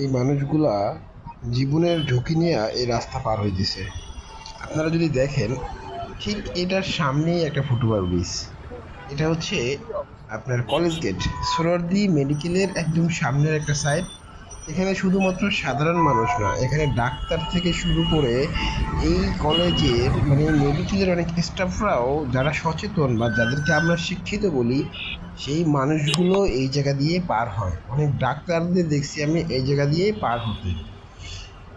এই মানুষগুলা জীবনের ঝুঁকি নিয়ে এই রাস্তা পার হইতেছে। আপনারা যদি দেখেন, ঠিক এটার সামনেই একটা ফুটওভার ব্রিজ। এটা হচ্ছে আপনার কলেজ গেট, সোহরাওয়ার্দী মেডিকেলের একদম সামনের একটা সাইড। এখানে শুধুমাত্র সাধারণ মানুষ না, এখানে ডাক্তার থেকে শুরু করে এই কলেজের মানে মেডিকেলের অনেক স্টাফরাও যারা সচেতন বা যাদেরকে আমরা শিক্ষিত বলি, সেই মানুষগুলো এই জায়গা দিয়ে পার হয়। অনেক ডাক্তারদের দেখছি আমি এই জায়গা দিয়ে পার হতে।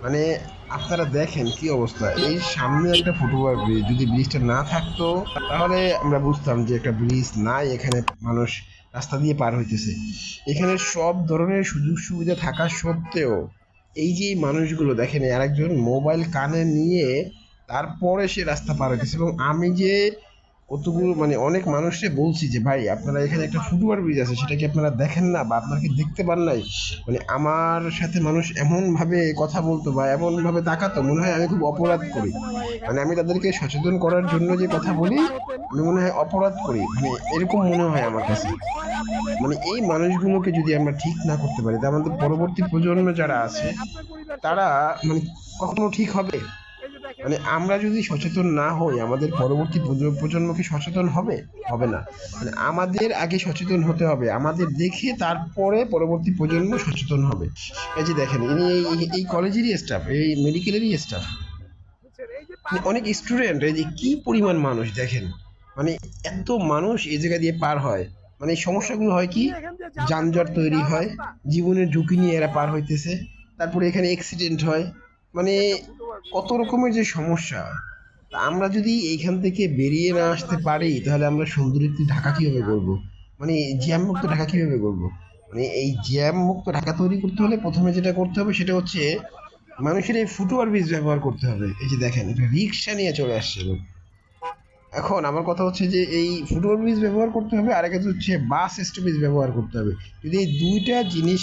মানে আপনারা দেখেন কি অবস্থা, এই সামনে একটা ফুটওভার ব্রিজ, যদি ব্রিজটা না থাকতো তাহলে আমরা বুঝতাম যে একটা ব্রিজ নাই, এখানে মানুষ রাস্তা দিয়ে পার হইতেছে। এখানে সব ধরনের সুযোগ সুবিধা থাকা সত্ত্বেও এই যে এই মানুষগুলো দেখেন, আরেকজন মোবাইল কানে নিয়ে তারপরে সে রাস্তা পার হইতেছে। এবং আমি যে কতগুলো মানে অনেক মানুষকে বলছি যে ভাই আপনারা এখানে একটা ফুটওভার ব্রিজ আছে, সেটা কি আপনারা দেখেন না বা আপনারা কি দেখতে পান নাই? মানে আমার সাথে মানুষ এমন ভাবে কথা বলতো বা এমন ভাবে তাকাতো, মনে হয় আমি খুব অপরাধ করি। মানে আমি তাদেরকে সচেতন করার জন্য যে কথা বলি, আমি মনে হয় অপরাধ করি, মানে এরকম মনে হয় আমার কাছে। মানে এই মানুষগুলোকে যদি আমরা ঠিক না করতে পারি, তা আমাদের পরবর্তী প্রজন্ম যারা আছে তারা মানে কখনো ঠিক হবে? মানে আমরা যদি সচেতন না হই, আমাদের পরবর্তী প্রজন্ম কি সচেতন হবে? হবে না। মানে আমাদের আগে সচেতন হতে হবে, আমাদের দেখে তারপরে পরবর্তী প্রজন্ম সচেতন হবে। এই যে দেখেন, ইনি এই কলেজেরই স্টাফ, এই মেডিকেলেরই স্টাফ। অনেক স্টুডেন্ট, এই যে কি পরিমাণ মানুষ দেখেন। মানে এত মানুষ এই জায়গা দিয়ে পার হয়। মানে এই সমস্যাগুলো হয় কি, যানজট তৈরি হয়, জীবনের ঝুঁকি নিয়ে এরা পার হইতেছে, তারপরে এখানে অ্যাক্সিডেন্ট হয়। মানে কত রকমের যে সমস্যা। তা আমরা যদি এইখান থেকে বেরিয়ে না আসতে পারি, তাহলে আমরা সুন্দরীতে ঢাকা কিভাবে করবো? মানে জ্যাম মুক্ত ঢাকা কিভাবে করবো? মানে এই জ্যাম মুক্ত ঢাকা তৈরি করতে হলে প্রথমে যেটা করতে হবে সেটা হচ্ছে মানুষের এই ফুটওভার ব্রিজ ব্যবহার করতে হবে। এই যে দেখেন, একটা রিক্সা নিয়ে চলে আসছে লোক। এখন আমার কথা হচ্ছে যে এই ফুটওভার ব্রিজ ব্যবহার করতে হবে, আর একটা হচ্ছে বাস স্টপেজ ব্যবহার করতে হবে। যদি এই দুইটা জিনিস